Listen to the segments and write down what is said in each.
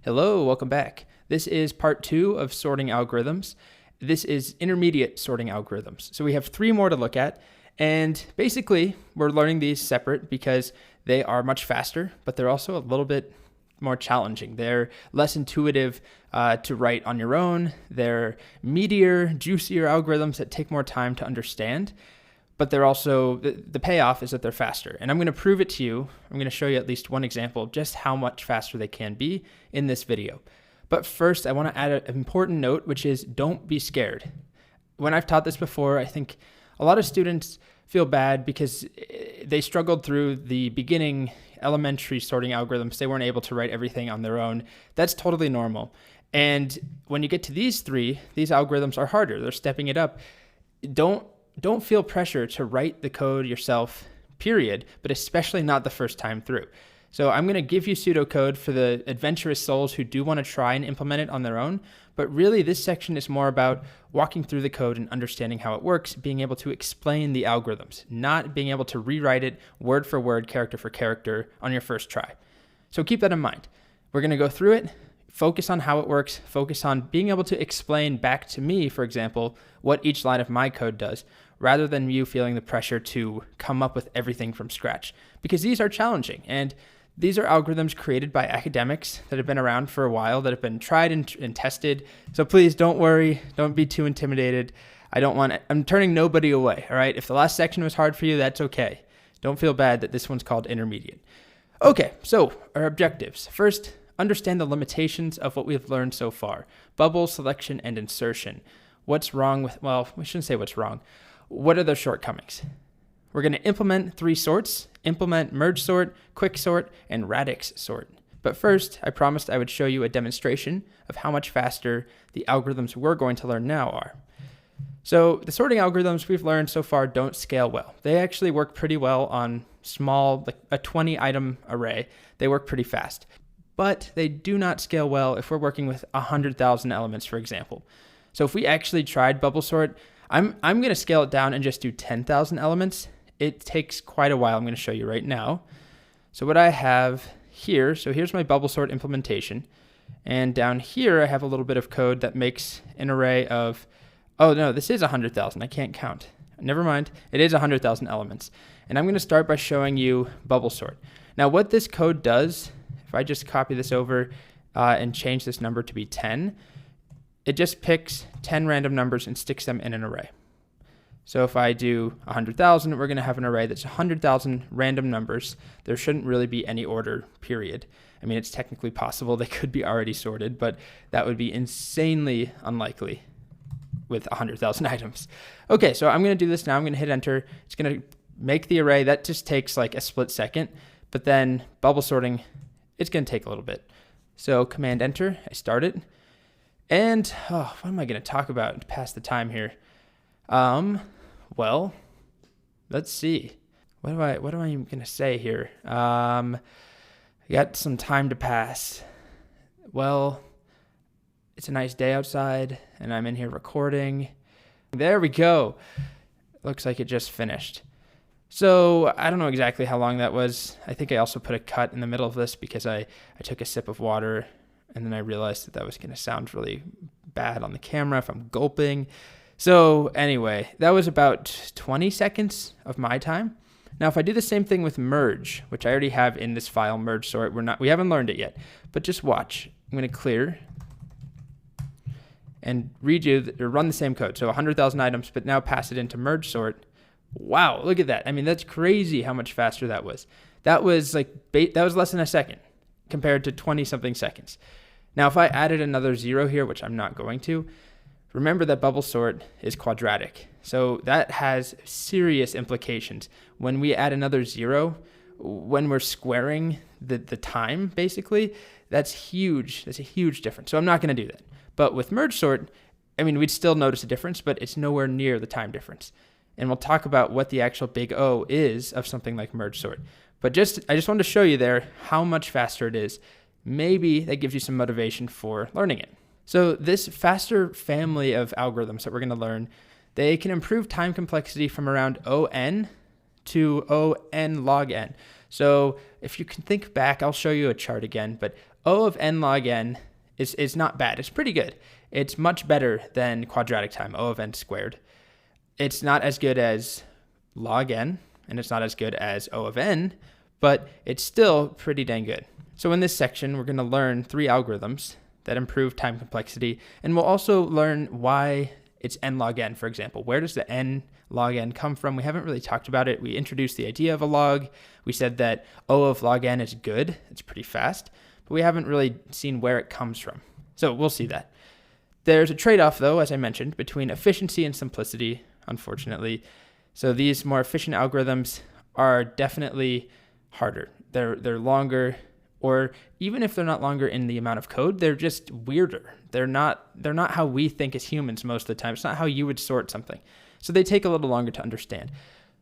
Hello, welcome back. This is part 2 of sorting algorithms. This is intermediate sorting algorithms. So we have 3 more to look at, and basically we're learning these separate because they are much faster, but they're also a little bit more challenging. They're less intuitive to write on your own. They're meatier, juicier algorithms that take more time to understand. But they're also, the payoff is that they're faster. And I'm going to prove it to you. I'm going to show you at least one example of just how much faster they can be in this video. But first, I want to add an important note, which is don't be scared. When I've taught this before, I think a lot of students feel bad because they struggled through the beginning elementary sorting algorithms. They weren't able to write everything on their own. That's totally normal. And when you get to these 3, these algorithms are harder. They're stepping it up. Don't feel pressure to write the code yourself, period, but especially not the first time through. So I'm going to give you pseudocode for the adventurous souls who do want to try and implement it on their own. But really, this section is more about walking through the code and understanding how it works, being able to explain the algorithms, not being able to rewrite it word for word, character for character on your first try. So keep that in mind. We're going to go through it. Focus on how it works, focus on being able to explain back to me, for example, what each line of my code does, rather than you feeling the pressure to come up with everything from scratch. Because these are challenging, and these are algorithms created by academics that have been around for a while, that have been tried and tested. So please don't worry, don't be too intimidated. I'm turning nobody away, all right? If the last section was hard for you, that's okay. Don't feel bad that this one's called intermediate. Okay, so our objectives. First, understand the limitations of what we've learned so far. Bubble, selection, and insertion. What's wrong with, well, we shouldn't say what's wrong. What are their shortcomings? We're going to implement 3 sorts, implement merge sort, quick sort, and radix sort. But first, I promised I would show you a demonstration of how much faster the algorithms we're going to learn now are. So the sorting algorithms we've learned so far don't scale well. They actually work pretty well on small, like a 20 item array. They work pretty fast. But they do not scale well if we're working with 100,000 elements, for example. So if we actually tried bubble sort, I'm going to scale it down and just do 10,000 elements. It takes quite a while. I'm going to show you right now. So what I have here, so here's my bubble sort implementation. And down here, I have a little bit of code that makes an array of, oh no, this is 100,000. I can't count. Never mind. It is 100,000 elements. And I'm going to start by showing you bubble sort. Now what this code does, if I just copy this over and change this number to be 10, it just picks 10 random numbers and sticks them in an array. So if I do 100,000, we're going to have an array that's 100,000 random numbers. There shouldn't really be any order, period. I mean, it's technically possible they could be already sorted, but that would be insanely unlikely with 100,000 items. Okay, so I'm going to do this now. I'm going to hit enter. It's going to make the array. That just takes like a split second, but then bubble sorting, it's going to take a little bit. So command enter, I start it. And what am I going to talk about to pass the time here? Well, let's see. What am I going to say here? I got some time to pass. Well, it's a nice day outside and I'm in here recording. There we go. Looks like it just finished. So I don't know exactly how long that was. I think I also put a cut in the middle of this because I took a sip of water and then I realized that was going to sound really bad on the camera if I'm gulping. So anyway, that was about 20 seconds of my time. Now, if I do the same thing with merge, which I already have in this file, merge sort, we haven't learned it yet, but just watch. I'm going to clear and run the same code. So 100,000 items, but now pass it into merge sort. Wow, look at that. I mean, that's crazy how much faster that was. That was less than a second compared to 20 something seconds. Now, if I added another 0 here, which I'm not going to, remember that bubble sort is quadratic. So that has serious implications. When we add another 0, when we're squaring the time, basically, that's huge. That's a huge difference. So I'm not going to do that. But with merge sort, I mean, we'd still notice a difference, but it's nowhere near the time difference. And we'll talk about what the actual big O is of something like merge sort. But I just wanted to show you there how much faster it is. Maybe that gives you some motivation for learning it. So this faster family of algorithms that we're going to learn, they can improve time complexity from around ON to ON log n. So if you can think back, I'll show you a chart again, but O of n log n is not bad. It's pretty good. It's much better than quadratic time, O of n squared. It's not as good as log n, and it's not as good as O of n, but it's still pretty dang good. So in this section, we're going to learn 3 algorithms that improve time complexity, and we'll also learn why it's n log n, for example. Where does the n log n come from? We haven't really talked about it. We introduced the idea of a log. We said that O of log n is good. It's pretty fast, but we haven't really seen where it comes from. So we'll see that. There's a trade-off, though, as I mentioned, between efficiency and simplicity, unfortunately. So these more efficient algorithms are definitely harder. They're longer, or even if they're not longer in the amount of code, they're just weirder. They're not how we think as humans most of the time. It's not how you would sort something. So they take a little longer to understand.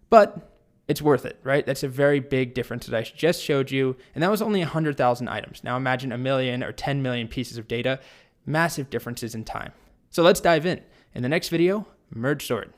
But it's worth it, right? That's a very big difference that I just showed you. And that was only 100,000 items. Now imagine 1 million or 10 million pieces of data. Massive differences in time. So let's dive in. In the next video, merge sort.